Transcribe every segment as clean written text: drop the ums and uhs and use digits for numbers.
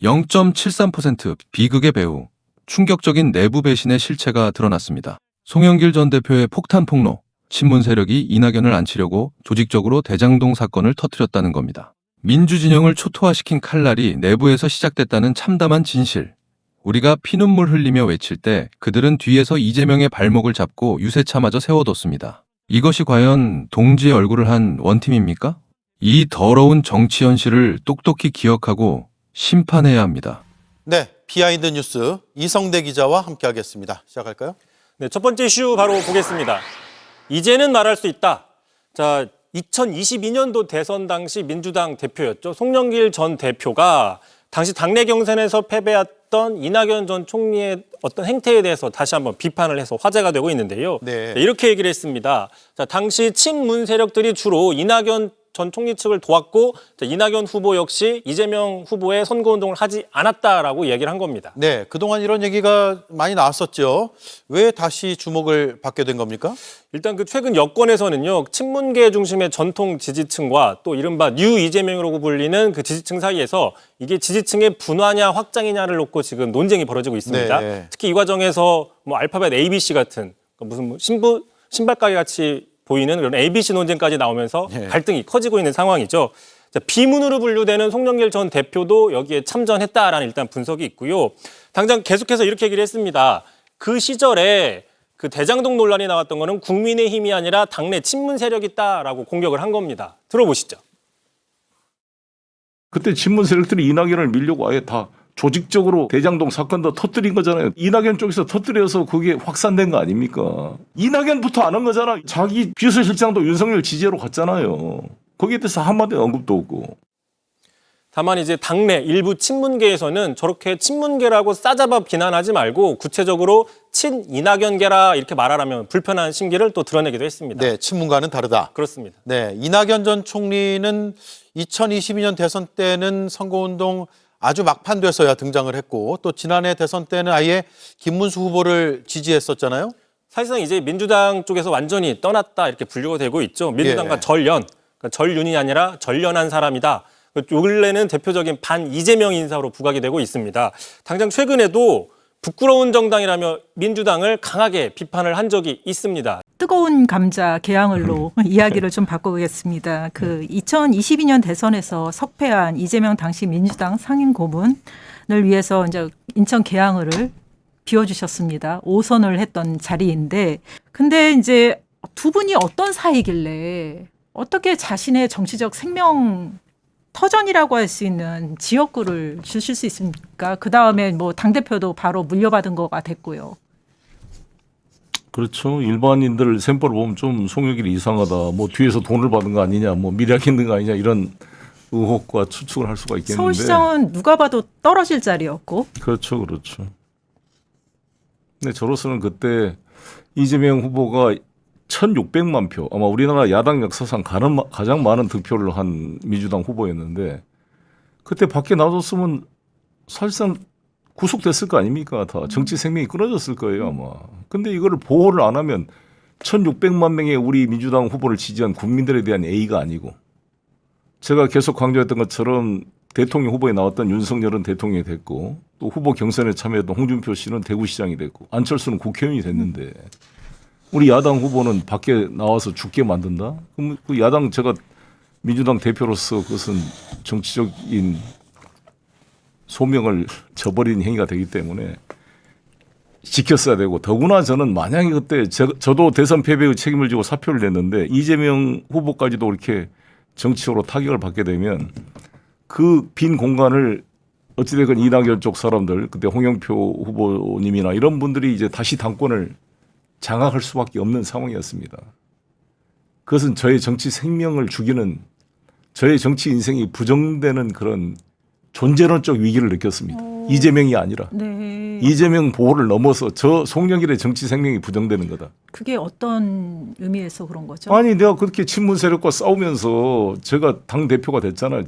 0.73% 비극의 배후, 충격적인 내부 배신의 실체가 드러났습니다. 송영길 전 대표의 폭탄 폭로, 친문 세력이 이낙연을 안치려고 조직적으로 대장동 사건을 터뜨렸다는 겁니다. 민주진영을 초토화시킨 칼날이 내부에서 시작됐다는 참담한 진실. 우리가 피눈물 흘리며 외칠 때 그들은 뒤에서 이재명의 발목을 잡고 유세차마저 세워뒀습니다. 이것이 과연 동지의 얼굴을 한 원팀입니까? 이 더러운 정치 현실을 똑똑히 기억하고 심판해야 합니다. 네, 비하인드 뉴스 이성대 기자와 함께하겠습니다. 시작할까요? 네, 첫 번째 이슈 바로 보겠습니다. 이제는 말할 수 있다. 자, 2022년도 대선 당시 민주당 대표였죠. 송영길 전 대표가 당시 당내 경선에서 패배했던 이낙연 전 총리의 어떤 행태에 대해서 다시 한번 비판을 해서 화제가 되고 있는데요. 네. 이렇게 얘기를 했습니다. 자, 당시 친문 세력들이 주로 이낙연 전 총리 측을 도왔고 이낙연 후보 역시 이재명 후보의 선거운동을 하지 않았다라고 얘기를 한 겁니다. 네, 그동안 이런 얘기가 많이 나왔었죠. 왜 다시 주목을 받게 된 겁니까? 일단 그 최근 여권에서는요, 친문계 중심의 전통 지지층과 또 이른바 뉴 이재명이라고 불리는 그 지지층 사이에서 이게 지지층의 분화냐 확장이냐를 놓고 지금 논쟁이 벌어지고 있습니다. 네. 특히 이 과정에서 뭐 알파벳 ABC 같은 무슨 신발가게 같이 보이는 그런 ABC 논쟁까지 나오면서 갈등이 커지고 있는 상황이죠. 자, 비문으로 분류되는 송영길 전 대표도 여기에 참전했다라는 일단 분석이 있고요. 당장 계속해서 이렇게 얘기를 했습니다. 그 시절에 그 대장동 논란이 나왔던 거는 국민의힘이 아니라 당내 친문 세력이 있다라고 공격을 한 겁니다. 들어보시죠. 그때 친문 세력들이 이낙연을 밀려고 아예 다 조직적으로 대장동 사건도 터뜨린 거잖아요. 이낙연 쪽에서 터뜨려서 그게 확산된 거 아닙니까? 이낙연부터 안 한 거잖아. 자기 비서실장도 윤석열 지지로 갔잖아요. 거기에 대해서 한마디 언급도 없고. 다만 이제 당내 일부 친문계에서는 저렇게 친문계라고 싸잡아 비난하지 말고 구체적으로 친 이낙연계라 이렇게 말하라면 불편한 심기를 또 드러내기도 했습니다. 네, 친문과는 다르다. 그렇습니다. 네, 이낙연 전 총리는 2022년 대선 때는 선거운동 아주 막판돼서야 등장을 했고 또 지난해 대선 때는 아예 김문수 후보를 지지했었잖아요. 사실상 이제 민주당 쪽에서 완전히 떠났다 이렇게 분류가 되고 있죠. 민주당과 예. 절연, 그러니까 절윤이 아니라 절연한 사람이다. 요 근래는 대표적인 반 이재명 인사로 부각이 되고 있습니다. 당장 최근에도 부끄러운 정당이라며 민주당을 강하게 비판을 한 적이 있습니다. 뜨거운 감자 개항을로 이야기를 좀 바꿔보겠습니다. 그 2022년 대선에서 석패한 이재명 당시 민주당 상임 고문을 위해서 이제 인천 계양을을 비워주셨습니다. 5선을 했던 자리인데, 근데 이제 두 분이 어떤 사이길래 어떻게 자신의 정치적 생명 터전이라고 할 수 있는 지역구를 주실 수 있습니까? 그 다음에 뭐 당대표도 바로 물려받은 거가 됐고요. 그렇죠. 일반인들 셈법을 보면 좀 송영길이 이상하다. 뭐 뒤에서 돈을 받은 거 아니냐, 뭐 미략 있는 거 아니냐 이런 의혹과 추측을 할 수가 있겠는데. 서울시장은 누가 봐도 떨어질 자리였고. 그렇죠, 그렇죠. 근데 저로서는 그때 이재명 후보가 1,600만 표, 아마 우리나라 야당 역사상 가장 많은 득표를 한 민주당 후보였는데 그때 밖에 나뒀으면 사실상 구속됐을 거 아닙니까? 다 정치 생명이 끊어졌을 거예요 아마. 근데 이거를 보호를 안 하면 1,600만 명의 우리 민주당 후보를 지지한 국민들에 대한 예의가 아니고, 제가 계속 강조했던 것처럼 대통령 후보에 나왔던 윤석열은 대통령이 됐고 또 후보 경선에 참여했던 홍준표 씨는 대구시장이 됐고 안철수는 국회의원이 됐는데 우리 야당 후보는 밖에 나와서 죽게 만든다? 그럼 그 야당, 제가 민주당 대표로서 그것은 정치적인 소명을 저버린 행위가 되기 때문에 지켰어야 되고, 더구나 저는 만약에 그때 저도 대선 패배의 책임을 지고 사표를 냈는데 이재명 후보까지도 이렇게 정치적으로 타격을 받게 되면 그 빈 공간을 어찌됐건 이낙연 쪽 사람들, 그때 홍영표 후보님이나 이런 분들이 이제 다시 당권을 장악할 수밖에 없는 상황이었습니다. 그것은 저의 정치 생명을 죽이는, 저의 정치 인생이 부정되는 그런 존재론적 위기를 느꼈습니다. 이재명이 아니라. 네. 이재명 보호를 넘어서 저 송영길의 정치 생명이 부정되는 거다. 그게 어떤 의미에서 그런 거죠? 아니 내가 그렇게 친문 세력과 싸우면서 제가 당대표가 됐잖아요.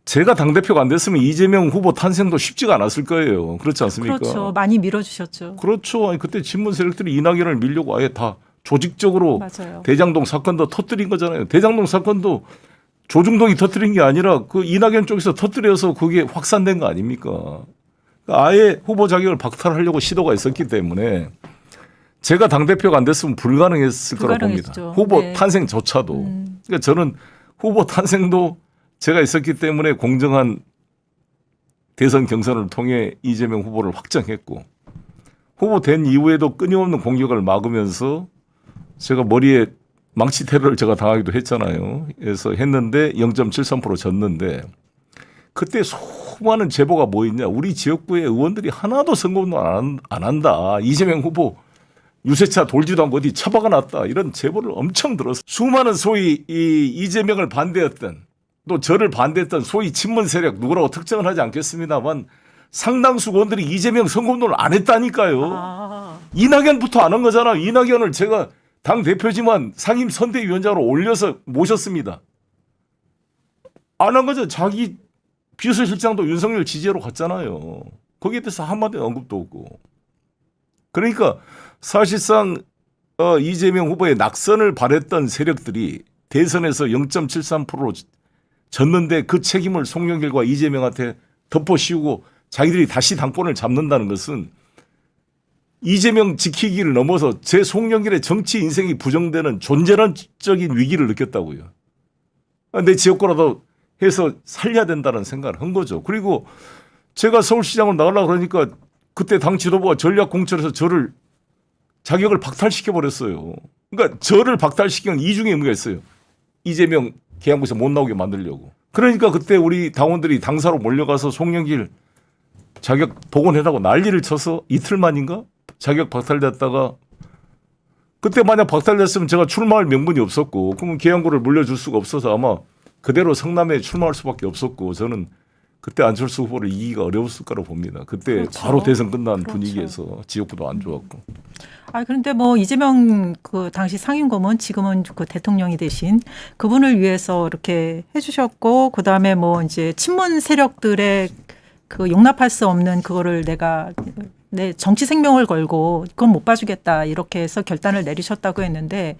제가 당대표가 안 됐으면 이재명 후보 탄생도 쉽지가 않았을 거예요. 그렇지 않습니까? 그렇죠. 많이 밀어주셨죠. 그렇죠. 아니, 그때 친문 세력들이 이낙연을 밀려고 아예 다 조직적으로 맞아요. 대장동 사건도 터뜨린 거잖아요. 대장동 사건도 조중동이 터뜨린 게 아니라 그 이낙연 쪽에서 터뜨려서 그게 확산된 거 아닙니까? 그러니까 아예 후보 자격을 박탈하려고 시도가 있었기 때문에 제가 당대표가 안 됐으면 불가능했을 거라고 봅니다. 불가능했죠. 후보 네. 탄생조차도. 그러니까 저는 후보 탄생도 제가 있었기 때문에 공정한 대선 경선을 통해 이재명 후보를 확정했고 후보 된 이후에도 끊임없는 공격을 막으면서 제가 머리에 망치 테러를 제가 당하기도 했잖아요. 그래서 했는데 0.73% 졌는데 그때 수많은 제보가 뭐 있냐. 우리 지역구의 의원들이 하나도 선거운동 안 한다. 이재명 후보 유세차 돌지도 않고 어디 처박아 놨다. 이런 제보를 엄청 들었어요. 수많은 소위 이재명을 반대했던 또 저를 반대했던 소위 친문 세력 누구라고 특정을 하지 않겠습니다만 상당수 의원들이 이재명 선거운동을 안 했다니까요. 이낙연부터 안 한 거잖아. 이낙연을 제가 당 대표지만 상임 선대위원장으로 올려서 모셨습니다. 안 한 거죠. 자기 비서실장도 윤석열 지지로 갔잖아요. 거기에 대해서 한마디 언급도 없고. 그러니까 사실상 이재명 후보의 낙선을 바랬던 세력들이 대선에서 0.73%로 졌는데 그 책임을 송영길과 이재명한테 덮어씌우고 자기들이 다시 당권을 잡는다는 것은 이재명 지키기를 넘어서 제 송영길의 정치 인생이 부정되는 존재론적인 위기를 느꼈다고요. 내 지역구라도 해서 살려야 된다는 생각을 한 거죠. 그리고 제가 서울시장으로 나가려고 그러니까 그때 당 지도부가 전략 공천에서 저를 자격을 박탈시켜 버렸어요. 그러니까 저를 박탈시킨 이중의 의미가 있어요. 이재명 계양구에서 못 나오게 만들려고. 그러니까 그때 우리 당원들이 당사로 몰려가서 송영길 자격 복원해라고 난리를 쳐서 이틀 만인가 자격 박탈됐다가 그때 만약 박탈됐으면 제가 출마할 명분이 없었고 그러면 계양구를 물려줄 수가 없어서 아마 그대로 성남에 출마할 수밖에 없었고 저는 그때 안철수 후보를 이기기가 어려웠을 거라고 봅니다. 그때 그렇죠. 바로 대선 끝난 그렇죠. 분위기에서 지역구도 안 좋았고. 그런데 뭐 이재명 그 당시 상임고문 지금은 그 대통령이 되신 그분을 위해서 이렇게 해주셨고 그다음에 뭐 이제 친문 세력들의 그 용납할 수 없는 그거를 내가 내 정치 생명을 걸고 그건 못 봐주겠다 이렇게 해서 결단을 내리셨다고 했는데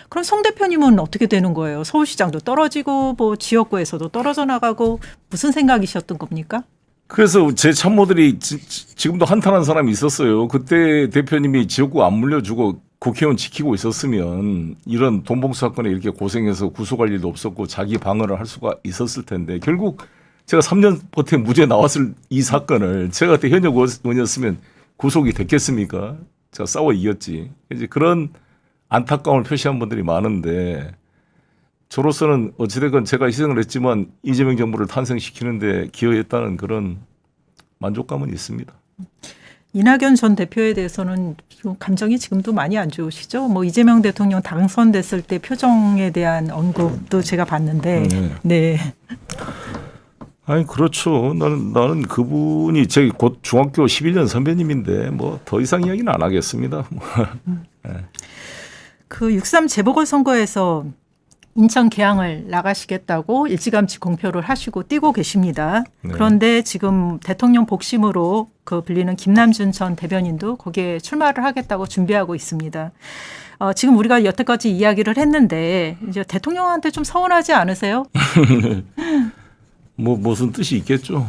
그럼 송 대표님은 어떻게 되는 거예요? 서울시장도 떨어지고 뭐 지역구에서도 떨어져 나가고 무슨 생각이셨던 겁니까? 그래서 제 참모들이 지금도 한탄한 사람이 있었어요. 그때 대표님이 지역구 안 물려주고 국회의원 지키고 있었으면 이런 돈봉투 사건에 이렇게 고생해서 구속할 일도 없었고 자기 방어를 할 수가 있었을 텐데 결국 제가 3년 버텨 무죄 나왔을 이 사건을 제가 그때 현역 의원이었으면 구속이 됐겠습니까? 제가 싸워 이겼지. 이제 그런 안타까움을 표시한 분들이 많은데 저로서는 어찌됐건 제가 희생을 했지만 이재명 정부를 탄생시키는데 기여했다는 그런 만족감은 있습니다. 이낙연 전 대표에 대해서는 좀 감정이 지금도 많이 안 좋으시죠? 뭐 이재명 대통령 당선됐을 때 표정에 대한 언급도 제가 봤는데, 네. 아니 그렇죠. 나는 그분이 제 곧 중학교 11년 선배님인데 뭐 더 이상 이야기는 안 하겠습니다. 네. 그 6.3 재보궐선거에서 인천 계양을 나가시겠다고 일찌감치 공표를 하시고 뛰고 계십니다. 네. 그런데 지금 대통령 복심으로 그 불리는 김남준 전 대변인도 거기에 출마를 하겠다고 준비하고 있습니다. 지금 우리가 여태까지 이야기를 했는데 이제 대통령한테 좀 서운하지 않으세요? 뭐 무슨 뜻이 있겠죠.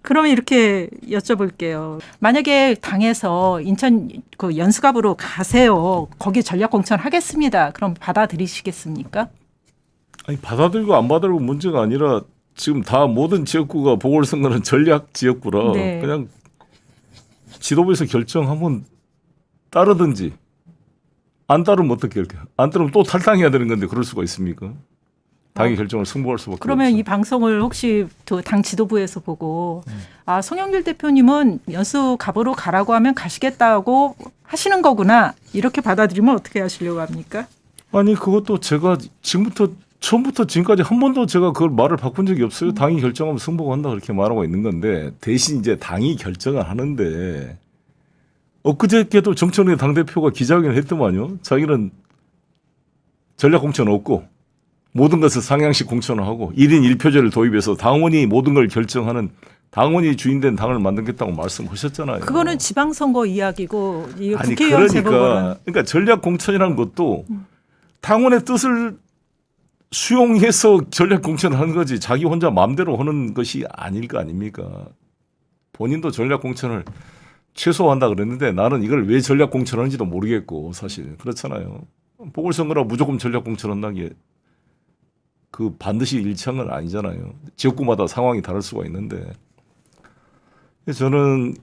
그러면 이렇게 여쭤볼게요. 만약에 당에서 인천 그 연수갑으로 가세요. 거기 전략 공천 하겠습니다. 그럼 받아들이시겠습니까? 아니 받아들고 안 받아들고 문제가 아니라 지금 다 모든 지역구가 보궐선거는 전략 지역구라 네. 그냥 지도부에서 결정하면 따르든지 안 따르면 어떻게 할까요? 안 따르면 또 탈당해야 되는 건데 그럴 수가 있습니까? 당의 결정을 승부할 수밖에 그러면 없죠. 이 방송을 혹시 당 지도부에서 보고 송영길 대표님은 연수갑으로 가라고 하면 가시겠다고 하시는 거구나 이렇게 받아들이면 어떻게 하시려고 합니까? 아니 그것도 제가 처음부터 지금까지 한 번도 제가 그걸 말을 바꾼 적이 없어요. 당이 결정하면 승부가 한다 그렇게 말하고 있는 건데 대신 이제 당이 결정을 하는데 엊그저께도 정청래 당대표가 기자회견을 했더만요. 자기는 전략 공천 없고 모든 것을 상향식 공천을 하고 1인 1표제를 도입해서 당원이 모든 걸 결정하는 당원이 주인된 당을 만들겠다고 말씀하셨잖아요. 그거는 지방선거 이야기고 이 아니 국회의원 그러니까 전략 공천이라는 것도 당원의 뜻을 수용해서 전략 공천을 하는 거지 자기 혼자 마음대로 하는 것이 아닐 거 아닙니까? 본인도 전략 공천을 최소화한다 그랬는데 나는 이걸 왜 전략 공천하는지도 모르겠고 사실 그렇잖아요. 보궐선거라 무조건 전략 공천한다는 게 그 반드시 일치한 아니잖아요. 지역구마다 상황이 다를 수가 있는데 저는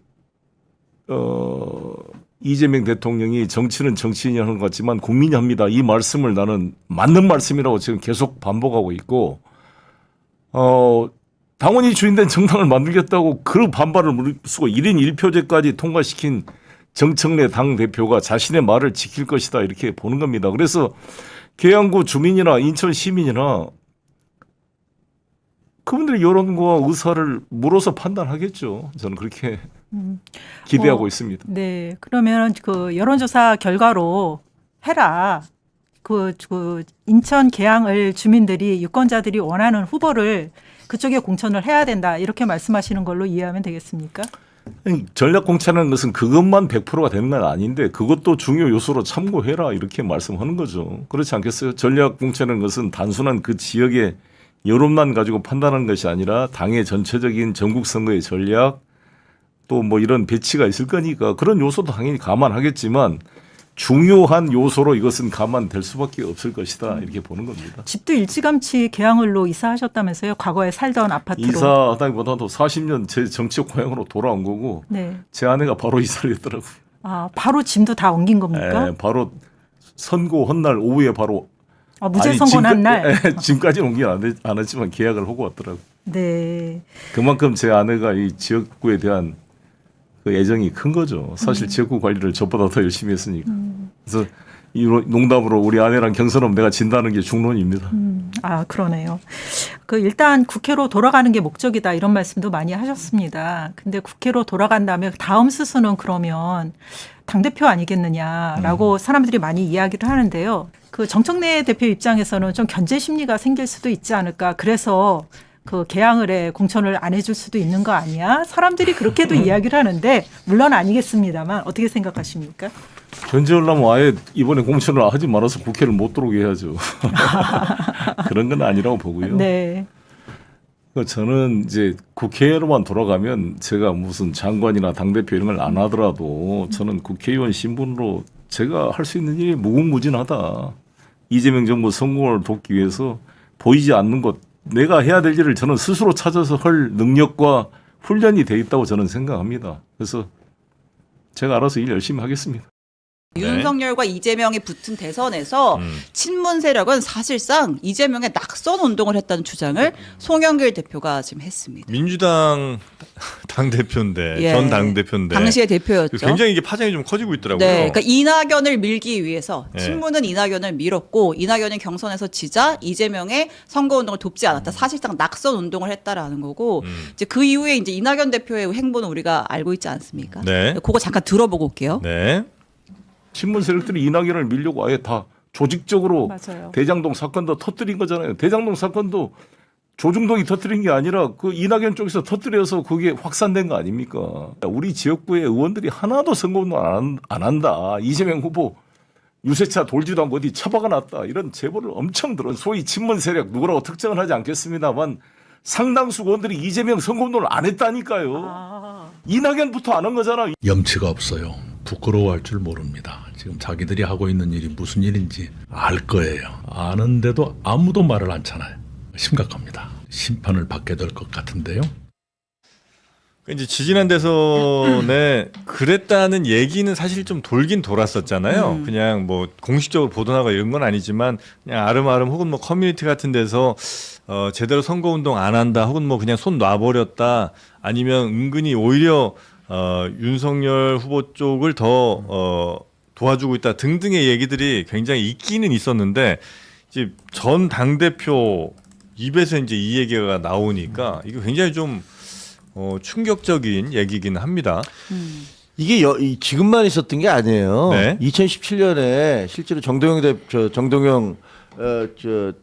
이재명 대통령이 정치는 정치인이 하는 것 같지만 국민이 합니다. 이 말씀을 나는 맞는 말씀이라고 지금 계속 반복하고 있고 당원이 주인된 정당을 만들겠다고 그 반발을 무릅쓰고 1인 1표제까지 통과시킨 정청래 당대표가 자신의 말을 지킬 것이다 이렇게 보는 겁니다. 그래서 계양구 주민이나 인천 시민이나 그분들의 여론과 의사를 물어서 판단하겠죠. 저는 그렇게 기대하고 있습니다. 네, 그러면 그 여론조사 결과로 해라. 그 인천 계양을 주민들이 유권자들이 원하는 후보를 그쪽에 공천을 해야 된다 이렇게 말씀하시는 걸로 이해하면 되겠습니까? 전략 공천하는 것은 그것만 100%가 되는 건 아닌데 그것도 중요 요소로 참고해라 이렇게 말씀하는 거죠. 그렇지 않겠어요? 전략 공천하는 것은 단순한 그 지역의 여론만 가지고 판단하는 것이 아니라 당의 전체적인 전국 선거의 전략 또 뭐 이런 배치가 있을 거니까 그런 요소도 당연히 감안하겠지만 중요한 요소로 이것은 감안될 수밖에 없을 것이다 이렇게 보는 겁니다. 집도 일찌감치 계양을로 이사하셨다면서요? 과거에 살던 아파트로. 이사하다기보다도 40년 제 정치적 고향으로 돌아온 거고 네. 제 아내가 바로 이사를 했더라고요. 아, 바로 짐도 다 옮긴 겁니까? 네, 바로 선고 헌날 오후에 바로 무죄 선고난 날. 지금까지는 옮긴 안 했지만 계약을 하고 왔더라고요. 네. 그만큼 제 아내가 이 지역구에 대한 그 애정이 큰 거죠. 사실 지역구 관리를 저보다 더 열심히 했으니까. 그래서 이 농담으로 우리 아내랑 경선하면 내가 진다는 게 중론입니다. 아, 그러네요. 그 일단 국회로 돌아가는 게 목적이다 이런 말씀도 많이 하셨습니다. 근데 국회로 돌아간 다음에 다음 수순은 그러면 당대표 아니겠느냐라고 사람들이 많이 이야기를 하는데요. 그 정청래 대표 입장에서는 좀 견제 심리가 생길 수도 있지 않을까. 그래서 그 계양을 해 공천을 안 해줄 수도 있는 거 아니야? 사람들이 그렇게도 이야기를 하는데 물론 아니겠습니다만 어떻게 생각하십니까? 견제하려면 아예 이번에 공천을 하지 말아서 국회를 못 들어오게 해야죠. 그런 건 아니라고 보고요. 네. 저는 이제 국회로만 돌아가면 제가 무슨 장관이나 당대표 이런 걸 안 하더라도 저는 국회의원 신분으로 제가 할 수 있는 일이 무궁무진하다. 이재명 정부 성공을 돕기 위해서 보이지 않는 것 내가 해야 될 일을 저는 스스로 찾아서 할 능력과 훈련이 돼 있다고 저는 생각합니다. 그래서 제가 알아서 일 열심히 하겠습니다. 윤석열과 이재명이 붙은 대선에서 친문 세력은 사실상 이재명의 낙선 운동을 했다는 주장을 송영길 대표가 지금 했습니다. 민주당 당대표인데 예. 전 당대표인데 당시의 대표였죠. 굉장히 이게 파장이 좀 커지고 있더라고요. 네, 그러니까 이낙연을 밀기 위해서 예. 친문은 이낙연을 밀었고 이낙연이 경선에서 지자 이재명의 선거운동을 돕지 않았다. 사실상 낙선 운동을 했다라는 거고 이제 그 이후에 이제 이낙연 대표의 행보는 우리가 알고 있지 않습니까? 네. 그거 잠깐 들어보고 올게요. 네. 친문 세력들이 이낙연을 밀려고 아예 다 조직적으로 맞아요. 대장동 사건도 터뜨린 거잖아요. 대장동 사건도 조중동이 터뜨린 게 아니라 그 이낙연 쪽에서 터뜨려서 그게 확산된 거 아닙니까? 우리 지역구의 의원들이 하나도 선거운동 안 한다. 이재명 후보 유세차 돌지도 않고 어디 처박아 놨다. 이런 제보를 엄청 들어. 소위 친문 세력 누구라고 특정을 하지 않겠습니다만 상당수 의원들이 이재명 선거운동을 안 했다니까요. 이낙연부터 안 한 거잖아. 염치가 없어요. 부끄러워할 줄 모릅니다. 지금 자기들이 하고 있는 일이 무슨 일인지 알 거예요. 아는데도 아무도 말을 안 찾아요. 심각합니다. 심판을 받게 될 것 같은데요. 이제 지지난 대선에 그랬다는 얘기는 사실 좀 돌긴 돌았었잖아요. 그냥 뭐 공식적으로 보도나가 이런 건 아니지만 그냥 아름아름 혹은 뭐 커뮤니티 같은 데서 제대로 선거운동 안 한다 혹은 뭐 그냥 손 놔버렸다 아니면 은근히 오히려 윤석열 후보 쪽을 더 도와주고 있다 등등의 얘기들이 굉장히 있기는 있었는데 이제 전 당대표 입에서 이제 이 얘기가 나오니까 이거 굉장히 좀 충격적인 얘기긴 합니다. 이게 지금만 있었던 게 아니에요. 네. 2017년에 실제로 정동영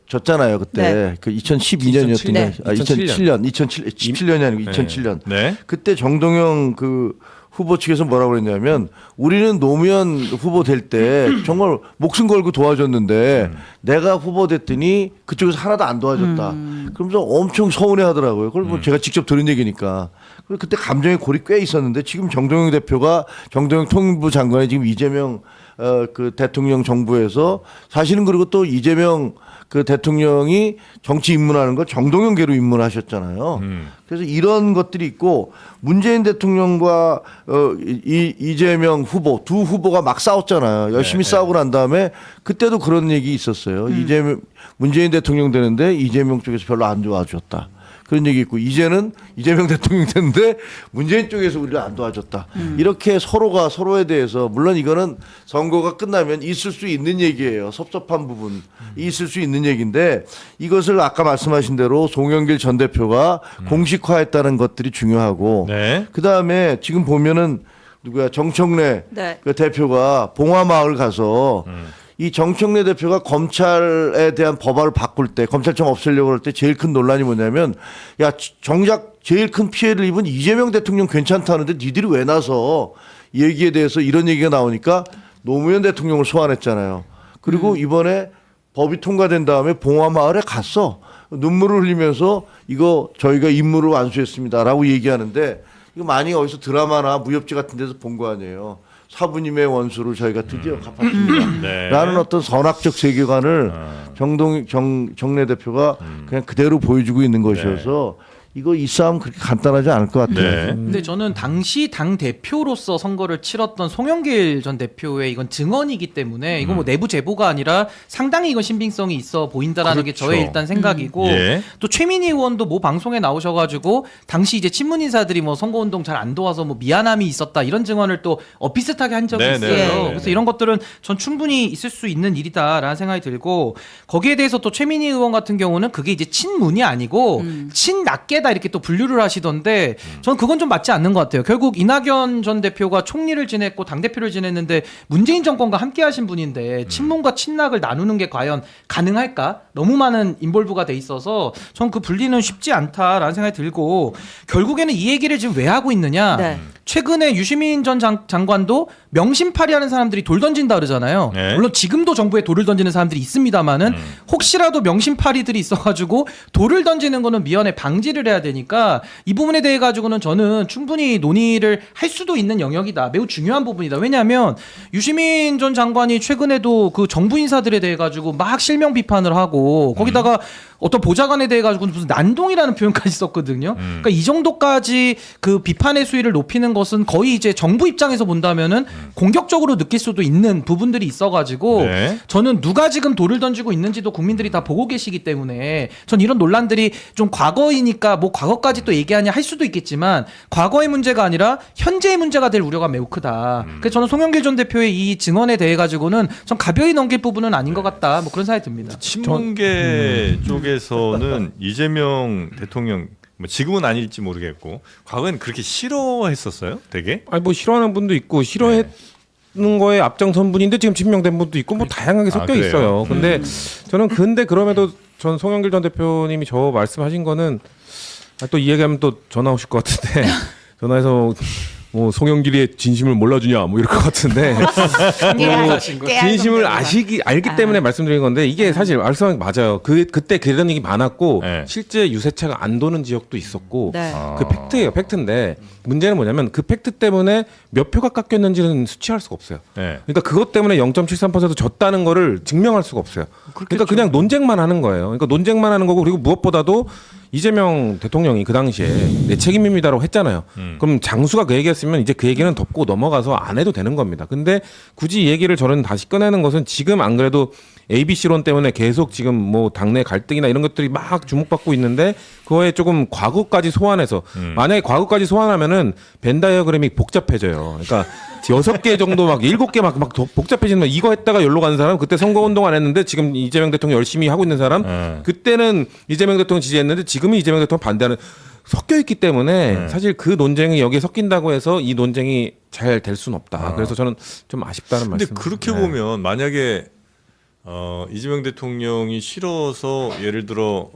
졌잖아요 그때. 네. 그 2012년이었던 네. 게 2017년이 아니고 2007년. 네. 그때 정동영 그 후보 측에서 뭐라고 그랬냐면 우리는 노무현 후보 될 때 정말 목숨 걸고 도와줬는데 내가 후보 됐더니 그쪽에서 하나도 안 도와줬다. 그러면서 엄청 서운해하더라고요. 그걸 뭐 제가 직접 들은 얘기니까. 그리고 그때 감정의 골이 꽤 있었는데 지금 정동영 대표가 정동영 통일부 장관이 지금 이재명 그 대통령 정부에서 사실은 그리고 또 이재명 그 대통령이 정치 입문하는 거 정동영계로 입문하셨잖아요. 그래서 이런 것들이 있고 문재인 대통령과 이재명 후보 두 후보가 막 싸웠잖아요. 열심히 싸우고 난 다음에 그때도 그런 얘기 있었어요. 문재인 대통령 되는데 이재명 쪽에서 별로 안 도와줬다. 그런 얘기 있고 이제는 이재명 대통령 됐는데 문재인 쪽에서 우리를 안 도와줬다. 이렇게 서로가 서로에 대해서 물론 이거는 선거가 끝나면 있을 수 있는 얘기예요. 섭섭한 부분이 있을 수 있는 얘기인데 이것을 아까 말씀하신 대로 송영길 전 대표가 공식화했다는 것들이 중요하고 네. 그다음에 지금 보면은 누구야 정청래 네. 그 대표가 봉화마을 가서 이 정청래 대표가 검찰에 대한 법안을 바꿀 때 검찰청 없애려고 할 때 제일 큰 논란이 뭐냐면 야 정작 제일 큰 피해를 입은 이재명 대통령 괜찮다는데 니들이 왜 나서 얘기에 대해서 이런 얘기가 나오니까 노무현 대통령을 소환했잖아요. 그리고 이번에 법이 통과된 다음에 봉화마을에 갔어. 눈물을 흘리면서 이거 저희가 임무를 완수했습니다라고 얘기하는데 이거 많이 어디서 드라마나 무협지 같은 데서 본 거 아니에요. 사부님의 원수를 저희가 드디어 갚았습니다. 네. 라는 어떤 선악적 세계관을 정래 대표가 그냥 그대로 보여주고 있는 것이어서 이거 이 싸움 그렇게 간단하지 않을 것 같아요. 네. 근데 저는 당시 당 대표로서 선거를 치렀던 송영길 전 대표의 이건 증언이기 때문에 이건 뭐 내부 제보가 아니라 상당히 이건 신빙성이 있어 보인다라는 게 그렇죠. 저의 일단 생각이고 예. 또 최민희 의원도 모 방송에 나오셔가지고 당시 이제 친문 인사들이 뭐 선거운동 잘 안 도와서 뭐 미안함이 있었다 이런 증언을 또 비슷하게 한 적이 네, 있어요. 네, 네, 그래서 네. 이런 것들은 전 충분히 있을 수 있는 일이다라는 생각이 들고 거기에 대해서 또 최민희 의원 같은 경우는 그게 이제 친문이 아니고 친낙계다 이렇게 또 분류를 하시던데 저는 그건 좀 맞지 않는 것 같아요. 결국 이낙연 전 대표가 총리를 지냈고 당대표를 지냈는데 문재인 정권과 함께 하신 분인데 친문과 친낙을 나누는 게 과연 가능할까? 너무 많은 인볼브가 돼 있어서 전 그 분리는 쉽지 않다라는 생각이 들고 결국에는 이 얘기를 지금 왜 하고 있느냐? 네. 최근에 유시민 전 장관도 명심파리하는 사람들이 돌 던진다 그러잖아요. 네. 물론 지금도 정부에 돌을 던지는 사람들이 있습니다만은 혹시라도 명심파리들이 있어가지고 돌을 던지는 거는 미연에 방지를 해야 되니까 이 부분에 대해 가지고는 저는 충분히 논의를 할 수도 있는 영역이다. 매우 중요한 부분이다. 왜냐하면 유시민 전 장관이 최근에도 그 정부 인사들에 대해 가지고 막 실명 비판을 하고 거기다가 어떤 보좌관에 대해 가지고 무슨 난동이라는 표현까지 썼거든요. 그러니까 이 정도까지 그 비판의 수위를 높이는 것은 거의 이제 정부 입장에서 본다면은 공격적으로 느낄 수도 있는 부분들이 있어가지고 네. 저는 누가 지금 돌을 던지고 있는지도 국민들이 다 보고 계시기 때문에 전 이런 논란들이 좀 과거이니까 뭐 과거까지 또 얘기하냐 할 수도 있겠지만 과거의 문제가 아니라 현재의 문제가 될 우려가 매우 크다. 그래서 저는 송영길 전 대표의 이 증언에 대해 가지고는 좀 가벼이 넘길 부분은 아닌 것 같다. 뭐 그런 생각이 듭니다. 친문계 쪽에서는 이재명 대통령 뭐 지금은 아닐지 모르겠고 과거에는 그렇게 싫어했었어요, 되게. 아니 뭐 싫어하는 분도 있고 싫어했는 거에 앞장선 분인데 지금 지명된 분도 있고 뭐 다양하게 섞여 그래요? 있어요. 근데 저는 그럼에도 전 송영길 전 대표님이 저 말씀하신 거는 또 이 얘기하면 또 전화 오실 것 같은데 전화해서 뭐 송영길의 진심을 몰라주냐 뭐 이럴 것 같은데 진심을 알기 때문에 말씀드린 건데 이게 사실 말씀하신 게 맞아요. 그때 그런 얘기 많았고 네. 실제 유세차가 안 도는 지역도 있었고 네. 그 팩트예요. 팩트인데 문제는 뭐냐면 그 팩트 때문에 몇 표가 깎였는지는 수치할 수가 없어요. 네. 그러니까 그것 때문에 0.73% 졌다는 거를 증명할 수가 없어요. 그러니까 그냥 논쟁만 하는 거예요. 그러니까 논쟁만 하는 거고 그리고 무엇보다도 이재명 대통령이 그 당시에 내 책임입니다라고 했잖아요. 그럼 장수가 그 얘기했으면 이제 그 얘기는 덮고 넘어가서 안 해도 되는 겁니다. 근데 굳이 이 얘기를 저는 다시 꺼내는 것은 지금 안 그래도 ABC론 때문에 계속 지금 뭐 당내 갈등이나 이런 것들이 막 주목받고 있는데 그거에 조금 과거까지 소환해서 만약에 과거까지 소환하면은 벤 다이어그램이 복잡해져요. 그러니까 6개 정도 막 7개 막 복잡해지면 이거 했다가 여기로 가는 사람 그때 선거운동 안 했는데 지금 이재명 대통령 열심히 하고 있는 사람 그때는 이재명 대통령 지지했는데 지금은 이재명 대통령 반대하는 섞여 있기 때문에 사실 그 논쟁이 여기에 섞인다고 해서 이 논쟁이 잘 될 수는 없다. 그래서 저는 좀 아쉽다는 근데 말씀. 그렇게 보면 만약에 이재명 대통령이 싫어서 예를 들어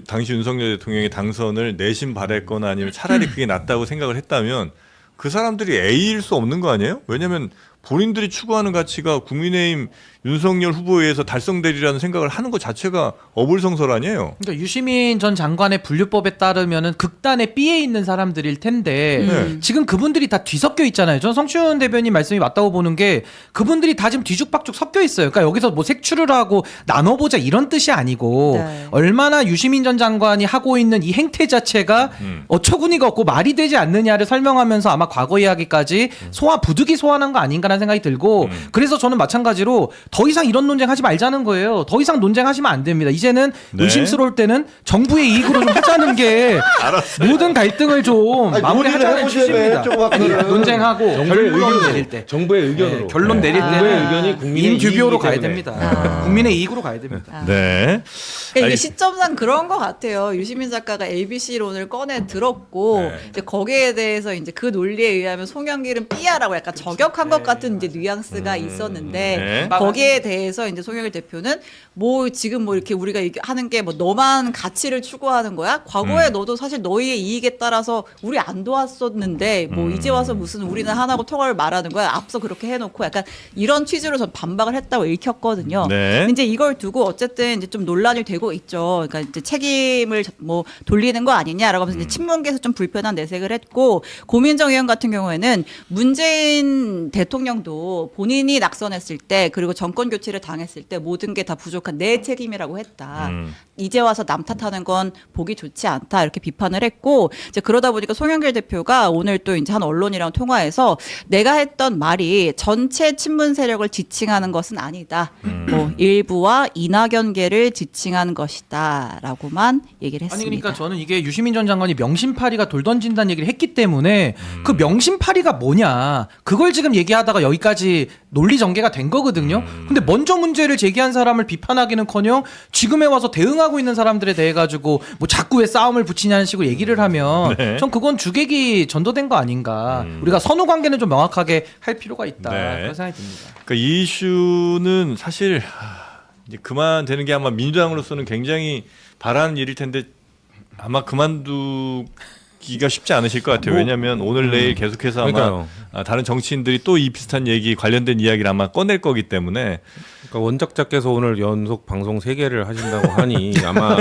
당시 윤석열 대통령의 당선을 내심 바랬거나 아니면 차라리 그게 낫다고 생각을 했다면 그 사람들이 A일 수 없는 거 아니에요? 왜냐하면 본인들이 추구하는 가치가 국민의힘 윤석열 후보에 의해서 달성되리라는 생각을 하는 것 자체가 어불성설 아니에요. 그러니까 유시민 전 장관의 분류법에 따르면은 극단의 B에 있는 사람들일 텐데 지금 그분들이 다 뒤섞여 있잖아요. 전 성춘 대변인 말씀이 맞다고 보는 게 그분들이 다 지금 뒤죽박죽 섞여 있어요. 그러니까 여기서 뭐 색출을 하고 나눠보자 이런 뜻이 아니고 네. 얼마나 유시민 전 장관이 하고 있는 이 행태 자체가 어처구니가 없고 말이 되지 않느냐를 설명하면서 아마 과거 이야기까지 부득이 소환한 거 아닌가라는 생각이 들고 그래서 저는 마찬가지로 더 이상 이런 논쟁하지 말자는 거예요. 더 이상 논쟁하시면 안 됩니다. 이제는 네. 의심스러울 때는 정부의 이익으로 좀 하자는 게 모든 갈등을 좀 마무리하자는 취지입니다. 논쟁하고 결론 내릴 때 정부의 의견으로 결론 내릴 정부의 때는 의견이 국민의 인규비호로 이익이기 가야 때문에. 됩니다. 국민의 이익으로 가야 됩니다. 네. 그러니까 이게 아니, 시점상 그런 것 같아요. 유시민 작가가 ABC론을 꺼내 들었고 네. 이제 거기에 대해서 이제 그 논리에 의하면 송영길은 B야라고 약간 저격한 것 같은 이제 뉘앙스가 있었는데 네. 거기에 대해서 이제 송영길 대표는 뭐 지금 뭐 이렇게 우리가 하는 게 뭐 너만 가치를 추구하는 거야? 과거에 너도 사실 너희의 이익에 따라서 우리 안 도왔었는데 뭐 이제 와서 무슨 우리는 하나고 통화를 말하는 거야? 앞서 그렇게 해놓고 약간 이런 취지로 전 반박을 했다고 읽혔거든요. 네. 근데 이제 이걸 두고 어쨌든 이제 좀 논란이 되고 있죠. 그러니까 이제 책임을 뭐 돌리는 거 아니냐라고 하면서 이제 친문계에서 좀 불편한 내색을 했고 고민정 의원 같은 경우에는 문재인 대통령도 본인이 낙선했을 때 그리고 정권 교체를 당했을 때 모든 게 다 부족한 내 책임이라고 했다. 이제 와서 남 탓하는 건 보기 좋지 않다 이렇게 비판을 했고 이제 그러다 보니까 송영길 대표가 오늘 또 이제 한 언론이랑 통화해서 내가 했던 말이 전체 친문 세력을 지칭하는 것은 아니다. 뭐 일부와 이낙연계를 지칭한 것이다라고만 얘기를 했습니다. 아니 그러니까 저는 이게 유시민 전 장관이 명심파리가 돌 던진다는 얘기를 했기 때문에 그 명심파리가 뭐냐 그걸 지금 얘기하다가 여기까지 논리 전개가 된 거거든요. 근데 먼저 문제를 제기한 사람을 비판하기는커녕 지금에 와서 대응하고 있는 사람들에 대해 가지고 뭐 자꾸 왜 싸움을 붙이냐는 식으로 얘기를 하면 네. 전 그건 주객이 전도된 거 아닌가. 우리가 선후 관계는 좀 명확하게 할 필요가 있다. 네. 그런 생각이 듭니다. 그러니까 이 이슈는 사실 이제 그만되는 게 아마 민주당으로서는 굉장히 바라는 일일 텐데 아마 그만두기가 쉽지 않으실 것 같아요. 왜냐하면 오늘 내일 계속해서 아마 그러니까요. 다른 정치인들이 또 이 비슷한 얘기 관련된 이야기를 아마 꺼낼 거기 때문에 그러니까 원작자께서 오늘 연속 방송 3개를 하신다고 하니 아마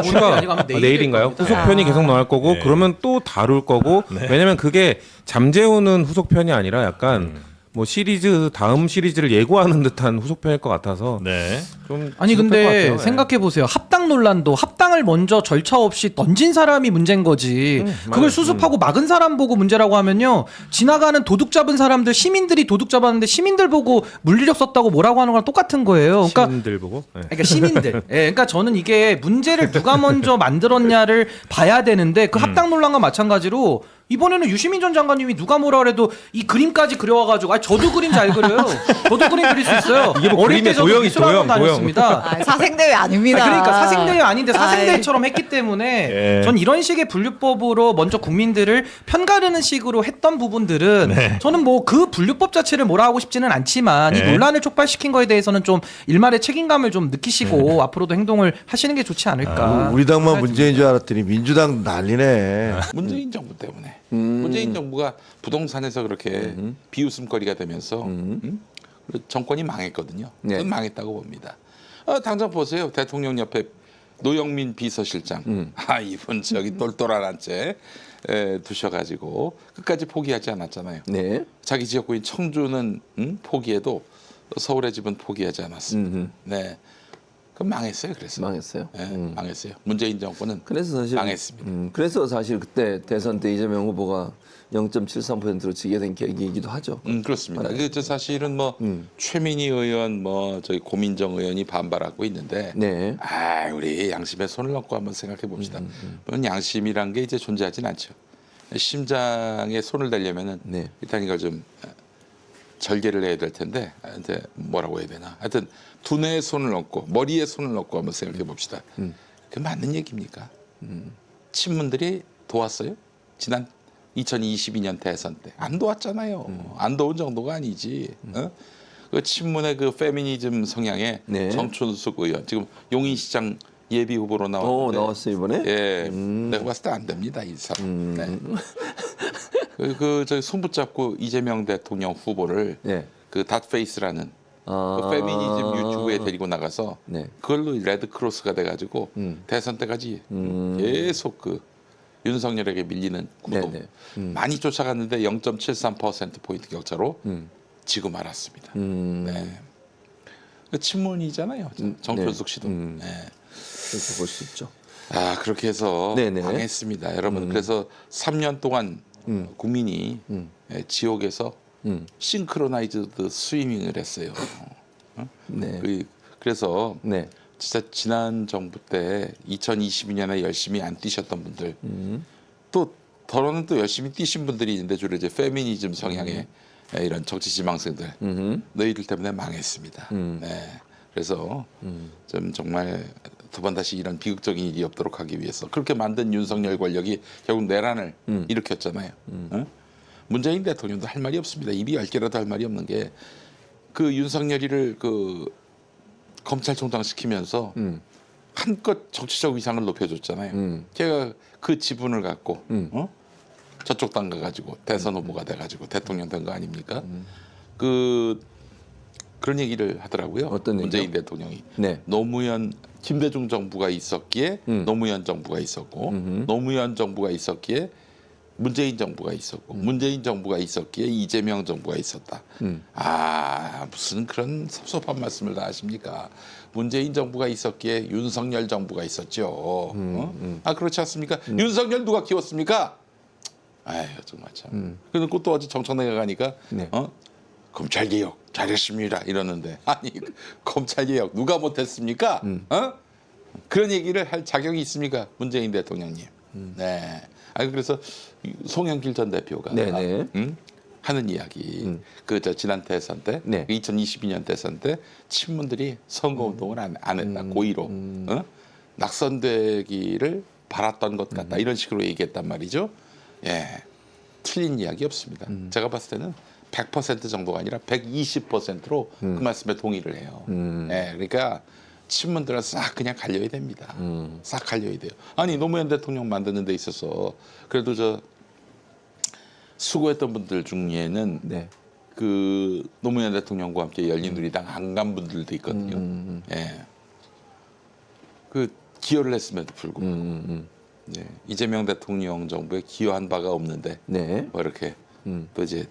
추가 아니고 아마 내일인가요? 될 겁니다. 후속편이 계속 나올 거고 네. 그러면 또 다룰 거고 왜냐면 그게 잠재우는 후속편이 아니라 약간 뭐 시리즈 다음 시리즈를 예고하는 듯한 후속편일 것 같아서 네. 좀 아니 지긋할 것 근데 같아요. 생각해 보세요. 합당 논란도 합당을 먼저 절차 없이 던진 사람이 문제인 거지. 그걸 수습하고 막은 사람 보고 문제라고 하면요. 지나가는 도둑 잡은 사람들 시민들이 도둑 잡았는데 시민들 보고 물리력 썼다고 뭐라고 하는 거랑 똑같은 거예요. 그러니까 시민들 보고 네. 그러니까 시민들. 예, 그러니까 저는 이게 문제를 누가 먼저 만들었냐를 봐야 되는데 그 합당 논란과 마찬가지로 이번에는 유시민 전 장관님이 누가 뭐라 그래도 이 그림까지 그려와가지고 아 저도 그림 잘 그려요. 저도 그림 그릴 수 있어요. 이게 뭐 어릴 때 그림의 저도 도형, 미술학원 도형. 다녔습니다. 아, 사생대회 아닙니다. 그러니까 사생대회 아닌데 사생대회처럼 했기 때문에 예. 전 이런 식의 분류법으로 먼저 국민들을 편가르는 식으로 했던 부분들은 저는 뭐 그 분류법 자체를 뭐라 하고 싶지는 않지만 이 예. 논란을 촉발시킨 거에 대해서는 좀 일말의 책임감을 좀 느끼시고 앞으로도 행동을 하시는 게 좋지 않을까. 우리 당만 문제인 줄 알았더니 민주당 난리네. 문재인 정부 때문에 문재인 정부가 부동산에서 그렇게 비웃음거리가 되면서 그리고 정권이 망했거든요. 그건 망했다고 봅니다. 당장 보세요. 대통령 옆에 노영민 비서실장. 이분 저기 똘똘한 채 두셔가지고 끝까지 포기하지 않았잖아요. 네. 자기 지역구인 청주는 포기해도 서울의 집은 포기하지 않았습니다. 네. 그럼 망했어요. 그래서 망했어요. 네, 망했어요. 문재인 정권은 그래서 사실 망했습니다. 그래서 사실 그때 대선 때 이재명 후보가 0.73%로 지게 된 계기이기도 하죠. 그렇습니다. 그 사실은 뭐 최민희 의원, 뭐 저희 고민정 의원이 반발하고 있는데, 네. 우리 양심에 손을 넣고 한번 생각해 봅시다. 물론 양심이란 게 이제 존재하진 않죠. 심장에 손을 대려면은 일단 이걸 좀 절개를 해야 될 텐데, 이제 뭐라고 해야 되나? 하여튼 두뇌에 손을 넣고 머리에 손을 넣고 한번 생각해 봅시다. 그게 맞는 얘기입니까? 친문들이 도왔어요? 지난 2022년 대선 때 안 도왔잖아요. 안 도운 정도가 아니지. 그 친문의 그 페미니즘 성향의 정춘숙 의원 지금 용인시장 예비 후보로 나왔는데 나왔어요 이번에? 예, 내가 봤을 때 안 됩니다 이 사람. 네. 저기 손 붙잡고 이재명 대통령 후보를 그 닷페이스라는 아. 그 페미니즘 유튜브에 데리고 나가서 네. 그걸로 레드크로스가 돼가지고 대선 때까지 계속 그 윤석열에게 밀리는 구도 네네. 많이 쫓아갔는데 0.73% 포인트 격차로 지고 말았습니다. 네. 그 친문이잖아요. 정표숙 씨도. 네. 그렇게 볼 수 있죠. 아 그렇게 해서 네네. 망했습니다, 여러분. 그래서 3년 동안 국민이 지옥에서 싱크로나이즈드 스위밍을 했어요. 네. 그래서 네. 진짜 지난 정부 때 2022년에 열심히 안 뛰셨던 분들 또 더러는 또 열심히 뛰신 분들이 있는데 주로 이제 페미니즘 성향의 이런 정치 지망생들 너희들 때문에 망했습니다. 네. 그래서 좀 정말 두 번 다시 이런 비극적인 일이 없도록 하기 위해서 그렇게 만든 윤석열 권력이 결국 내란을 일으켰잖아요. 응? 문재인 대통령도 할 말이 없습니다. 입이 10개라도 할 말이 없는 게 그 윤석열이를 그 검찰총장 시키면서 한껏 정치적 위상을 높여줬잖아요. 걔가 그 지분을 갖고 저쪽 당 가가지고 대선 후보가 돼가지고 대통령 된 거 아닙니까? 그런 얘기를 하더라고요. 어떤 문재인 얘기요? 대통령이 네. 노무현 김대중 정부가 있었기에 노무현 정부가 있었고 노무현 정부가 있었기에 문재인 정부가 있었고 문재인 정부가 있었기에 이재명 정부가 있었다. 아 무슨 그런 섭섭한 말씀을 다 하십니까? 문재인 정부가 있었기에 윤석열 정부가 있었죠. 아 그렇지 않습니까? 윤석열 누가 키웠습니까? 아유 정말 참. 그래서 또 어제 정청래가 가니까 네. 검찰 개혁 잘했습니다 이러는데 아니 검찰 개혁 누가 못했습니까? 그런 얘기를 할 자격이 있습니까? 문재인 대통령님. 네. 아 그래서 송영길 전 대표가 네네. 하는 이야기. 그 저 지난 대선 때, 네. 2022년 대선 때 친문들이 선거 운동을 안 했다 고의로 낙선되기를 바랐던 것 같다 이런 식으로 얘기했단 말이죠. 예, 틀린 이야기 없습니다. 제가 봤을 때는 100% 정도가 아니라 120%로 그 말씀에 동의를 해요. 예, 그러니까 친문들은 싹 그냥 갈려야 됩니다. 싹 갈려야 돼요. 아니 노무현 대통령 만드는 데 있어서 그래도 저 수고했던 분들 중에는 네. 그 노무현 대통령과 함께 열린우리당 안 간 분들도 있거든요. 예, 그 기여를 했음에도 불구하고 네. 이재명 대통령 정부에 기여한 바가 없는데 네. 뭐 이렇게 또 이제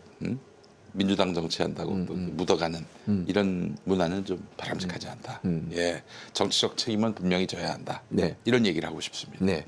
민주당 정치한다고 또 묻어가는 이런 문화는 좀 바람직하지 않다. 예, 정치적 책임은 분명히 져야 한다. 네. 이런 얘기를 하고 싶습니다. 네.